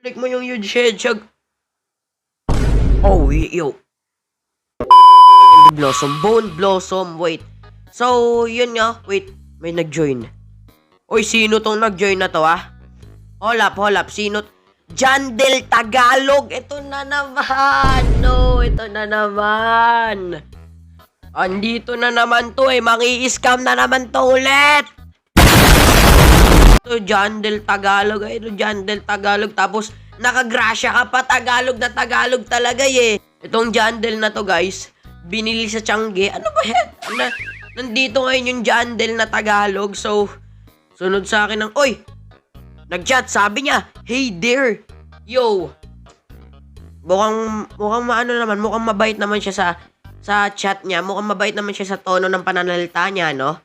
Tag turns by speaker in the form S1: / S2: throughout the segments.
S1: Like mo yung huge hedgehog. Oh, yo. Blossom. Bone Blossom. Wait. So, yun nga. Wait. May nag-join. Oy, sino tong nag-join na to, ah? Hold up. Sino? Jandel Tagalog. Ito na naman. No, ito na naman. Andito na naman to eh. Mangi-scam na naman to ulit. Ito, Jandel Tagalog. Ito, Jandel Tagalog. Tapos, nakagrasya ka pa. Tagalog na Tagalog talaga eh. Itong Jandel na to, guys. Binili sa Tiangge. Ano ba yan? Nandito ngayon yung Jandel na Tagalog. So, sunod sa akin ng, oy! Nag-chat, sabi niya, hey there! Yo! Mukhang maano naman, mukhang mabait naman siya sa chat niya. Mukhang mabait naman siya sa tono ng pananalita niya, no?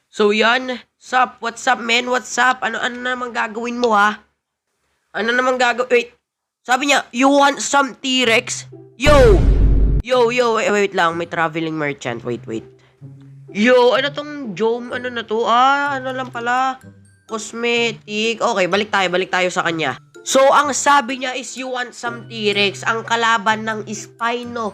S1: So, yan. Sup? What's up, man? What's up? Ano naman gagawin mo, ha? Ano naman gagawin? Wait. Sabi niya, you want some T-Rex? Yo! Wait lang. May traveling merchant. Wait. Yo, ano tong Jom? Ano na to? Ano lang pala? Cosmetic. Okay, balik tayo sa kanya. So, ang sabi niya is you want some T-Rex. Ang kalaban ng Spino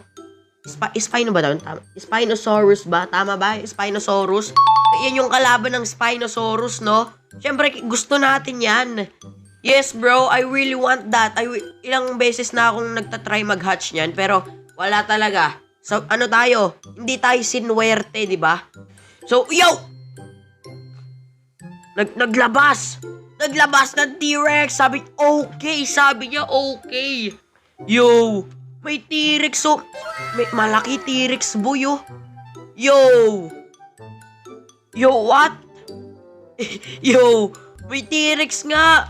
S1: ba daw? Spinosaurus ba? Tama ba? Spinosaurus? Yan yung kalaban ng Spinosaurus, no? Siyempre, gusto natin yan. Yes, bro. I really want that. Ilang beses na akong nagtatry mag-hatch niyan, pero wala talaga. So, ano tayo? Hindi tayo sinuwerte, di ba? So, yo! Naglabas ng T-Rex. Sabi niya, okay. Yo! May T-Rex, so, may malaki T-Rex, boy, oh. Yo! What? Yo! May T-Rex nga!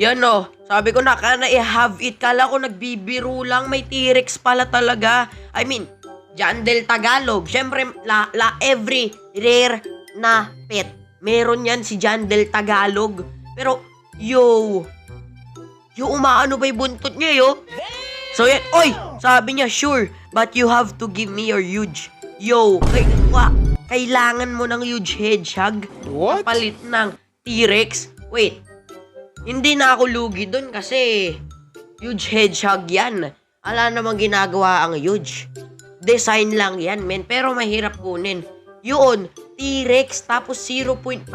S1: Yan, oh. Sabi ko na, i-have it. Kala ko nagbibiro lang. May T-Rex pala talaga. I mean, Jandel Tagalog. Siyempre, every rare na pet. Meron yan si Jandel Tagalog. Pero, yo, umaano ba yung buntot niya, yo? So, yan. Oy! Sabi niya, sure. But you have to give me your huge. Yo, kailangan mo ng huge hedgehog.
S2: What?
S1: Palit ng T-Rex. Wait. Hindi na ako lugi dun kasi huge hedgehog yan. Ala namang ginagawa ang huge. Design lang yan, men. Pero mahirap kunin. Yun, T-Rex tapos 0.5%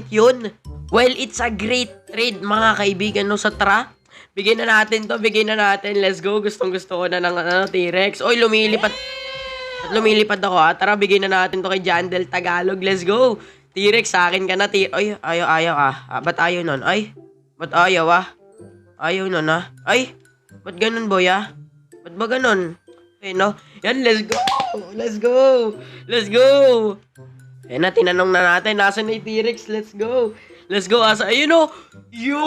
S1: yun. Well, it's a great trade, mga kaibigan. No, sa bigyan na natin to. Let's go. Gustong-gusto ko na ng T-Rex. Oy, lumilipad ako, ha. Tara, bigyan na natin to kay Jandel Tagalog. Let's go. T-Rex, sa akin ka na. Ay, ayaw, ba't ayaw nun? Ay, ba't ayaw, Ayaw nun, Ay, ba't ganun, boy, Ba't ba ganun? Okay, no? Yan, let's go. Ayan na, tinanong na natin. Nasaan na yung T-Rex? Let's go, asa. Ayun, oh. Yo,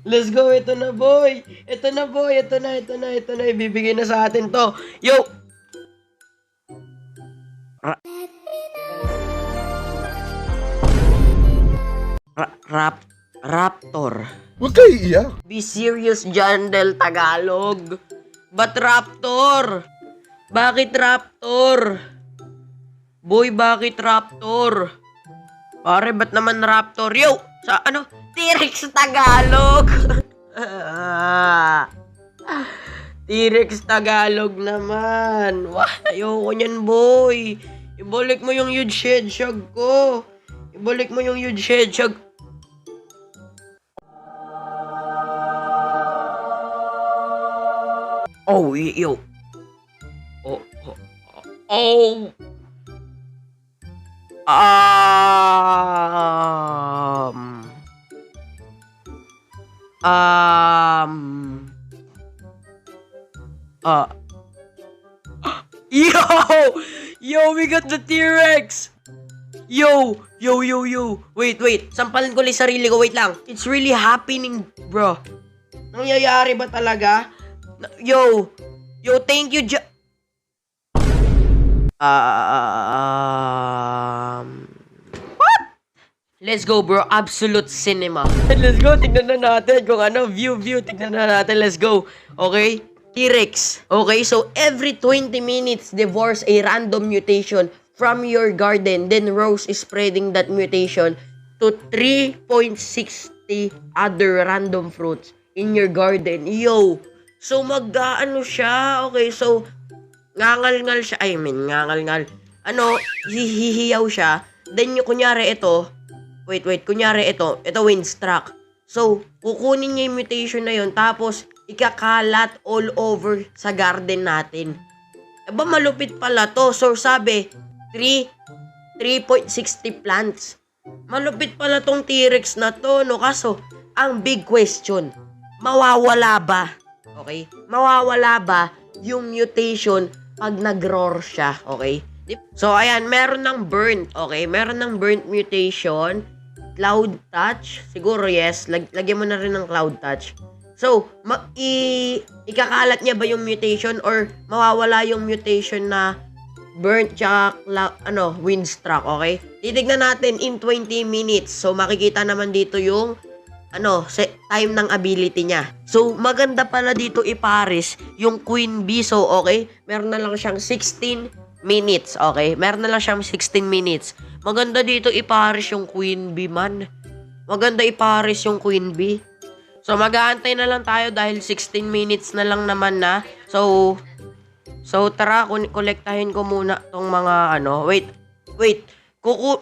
S1: let's go. Ito na, boy. Ito na. Ibibigay na sa atin to. Yo. Raptor.
S2: Huwag kayo iiyak.
S1: Be serious, Jandel Tagalog. Ba't Raptor? Bakit Raptor? Boy, bakit Raptor? Pare, ba't naman Raptor? Yo! Sa ano? T-Rex Tagalog! T-Rex Tagalog naman. Wah, ayoko niyan, boy. Ibalik mo yung huge hedgehog ko. Oh, yo. Oh. Yo, we got the T-Rex. Yo. Wait. Sampalin ko lang sarili ko. Wait lang. It's really happening, bro. Nangyayari ba talaga? Yo, thank you, what? Let's go, bro. Absolute cinema. Let's go. Tignan na natin kung ano. View. Tignan na natin. Let's go. Okay? T-Rex. Okay, so every 20 minutes, divorce a random mutation from your garden. Then Rose is spreading that mutation to 3.6 other random fruits in your garden. Yo! So, mag-ano siya. Okay, so, ngangal-ngal siya. I mean, ngangal-ngal. Ano, hihiyaw siya. Then, kunyari ito, kunyari ito Windstruck. So, kukunin niya yung mutation na yun, tapos, ikakalat all over sa garden natin. Aba, malupit pala to. So, sabi, 3.60 plants. Malupit pala tong T-Rex na to, no? Kaso, ang big question, mawawala ba? Okay? Mawawala ba yung mutation pag nag-roar siya? Okay? So, ayan, meron ng burnt. Okay? Meron ng burnt mutation. Cloud touch. Siguro, yes. Lagyan mo na rin ng cloud touch. So, ikakalat niya ba yung mutation or mawawala yung mutation na burnt tsaka Windstruck, okay? Titignan natin in 20 minutes. So, makikita naman dito yung time ng ability niya. So, maganda pala dito ipares yung Queen Bee. So, okay? Meron na lang siyang 16 minutes, okay? Meron na lang siyang 16 minutes. Maganda dito ipares yung Queen Bee, man. Maganda ipares yung Queen Bee. So, mag-aantay na lang tayo dahil 16 minutes na lang naman na. So, tara, kolektahin ko muna tong mga Wait.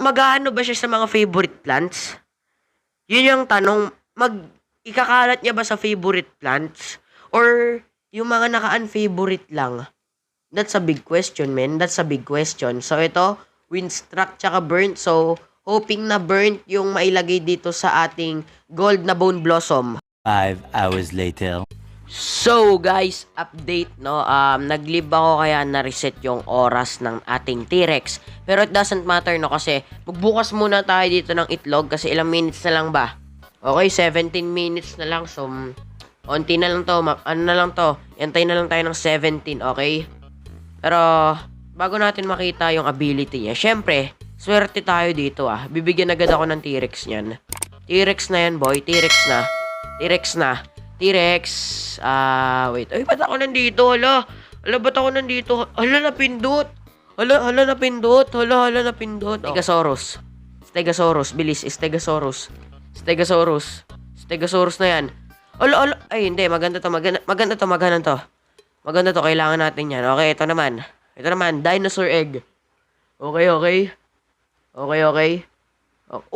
S1: Mag-aano ba siya sa mga favorite plants? Yun yung tanong. Ikakalat niya ba sa favorite plants? Or yung mga naka-unfavorite lang? That's a big question, man. That's a big question. So, ito, Windstruck tsaka burnt. So, hoping na burnt yung mailagay dito sa ating gold na Bone Blossom.
S2: 5 hours later.
S1: So guys, update no. Nag-leave ako kaya na-reset yung oras ng ating T-Rex. Pero it doesn't matter no kasi magbukas muna tayo dito ng itlog kasi ilang minutes na lang ba? Okay, 17 minutes na lang. So onti na lang to, na lang to. Antay na lang tayo ng 17, okay? Pero bago natin makita yung ability niya, syempre, swerte tayo dito Bibigyan agad ako ng T-Rex niyan. T-Rex na yan, boy. T-Rex na. Wait. Ay, ba't ako nandito? Hala, ba't ako nandito? Hala, napindot. Hala, napindot. Okay. Stegosaurus. Bilis. Stegosaurus na yan. Hala. Ay, hindi. Maganda to. Kailangan natin yan. Okay, ito naman. Dinosaur egg. Okay.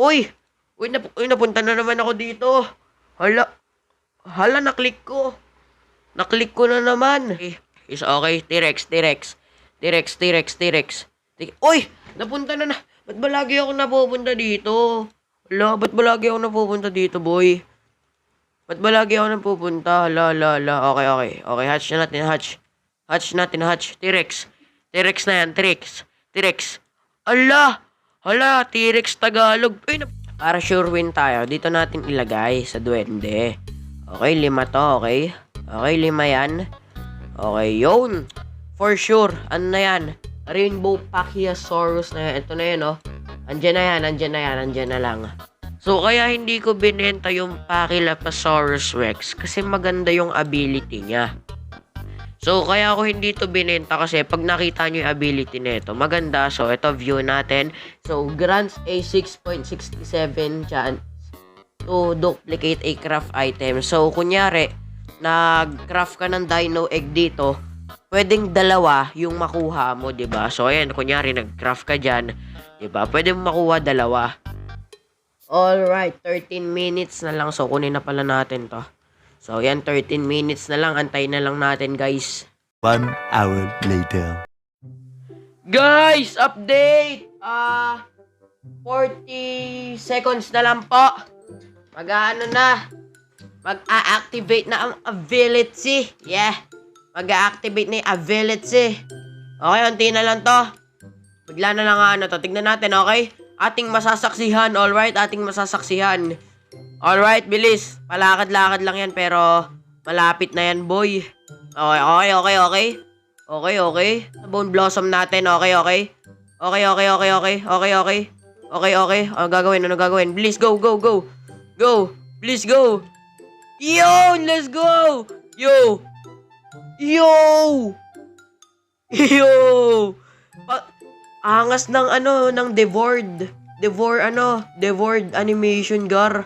S1: Uy, napunta na naman ako dito. Hala, naklik ko. Naklik ko na naman. Is okay, T-Rex. Uy, napunta na. Ba't ba lagi ako napupunta dito? Hala, ba't ba lagi ako napupunta dito, boy? Ba't ba lagi ako napupunta? Hala. Okay, hatch natin. T-Rex na yan, T-Rex. Hala, T-Rex Tagalog. Ay, para sure win tayo, dito natin ilagay sa duwende. Okay, 5 to, okay? Okay, 5 yan. Okay, yun. For sure, ano na yan? Rainbow Pachyosaurus na yan. Ito na yan, Andyan na lang. So, kaya hindi ko binenta yung Pachylopasaurus Rex kasi maganda yung ability niya. So, kaya ako hindi to binenta kasi pag nakita nyo yung ability nito, maganda. So, ito view natin. So, grants a 6.67 chance to duplicate a craft item. So, kunyari, nag-craft ka ng dino egg dito, pwedeng 2 yung makuha mo, 'di ba? So, ayan, kunyari, nag-craft ka dyan, 'di ba? Pwede mo makuha 2. Alright, 13 minutes na lang. So, kunin na pala natin to. So, yan, 13 minutes na lang. Antayin na lang natin, guys.
S2: 1 hour later.
S1: Guys, update! 40 seconds na lang po. Mag-a-activate na ang ability. Yeah. Mag-a-activate na yung ability. Okay, unti na lang to. Bigla na lang to. Tignan natin, okay? Ating masasaksihan, alright? Alright, bilis. Palakad-lakad lang yan, pero malapit na yan, boy. Okay. Bone Blossom natin, okay. Ano gagawin? Please, go. Please, go. Yo, let's go. Yo. Angas ng devoured animation, gar.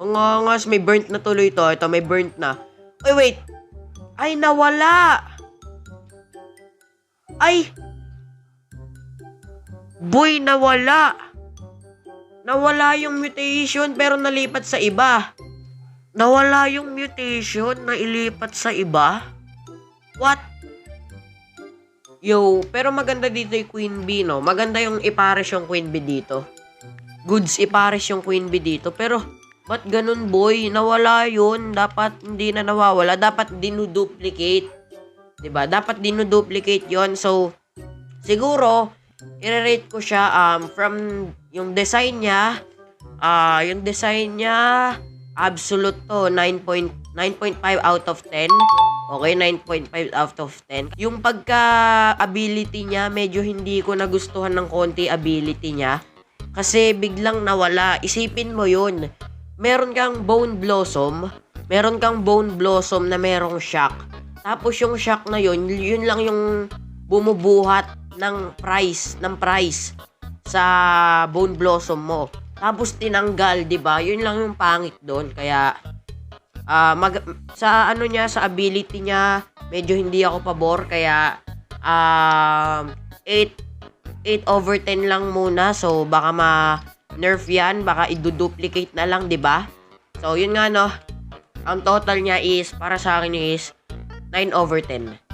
S1: Ang angas, may burnt na tuloy to. Ito, may burnt na. Ay, wait. Ay, nawala. Ay. Boy, nawala. Nawala yung mutation pero nalipat sa iba. Nawala yung mutation na ilipat sa iba? What? Yo, pero maganda dito yung Queen Bee, no? Maganda yung ipares yung Queen Bee dito. Goods ipares yung Queen Bee dito. Pero, ba't ganun, boy? Nawala yun. Dapat hindi na nawawala. Dapat dinuduplicate. Diba? Dapat dinuduplicate yon. So, siguro, i-rate ko siya from yung design niya. Absolute to. 9.5 out of 10. Okay, 9.5 out of 10. Yung pagka-ability niya, medyo hindi ko nagustuhan ng konti ability niya. Kasi biglang nawala. Isipin mo yun. Meron kang Bone Blossom. Meron kang Bone Blossom na merong shock. Tapos yung shock na yun lang yung bumubuhat ng price sa Bone Blossom mo. Tapos tinanggal, 'di ba? Yun lang yung pangit doon. Kaya sa ability niya, medyo hindi ako pabor kaya 8 over 10 lang muna. So baka ma-nerf 'yan, baka i-duplicate na lang, 'di ba? So yun nga no. Ang total niya is para sa akin is 9 over 10.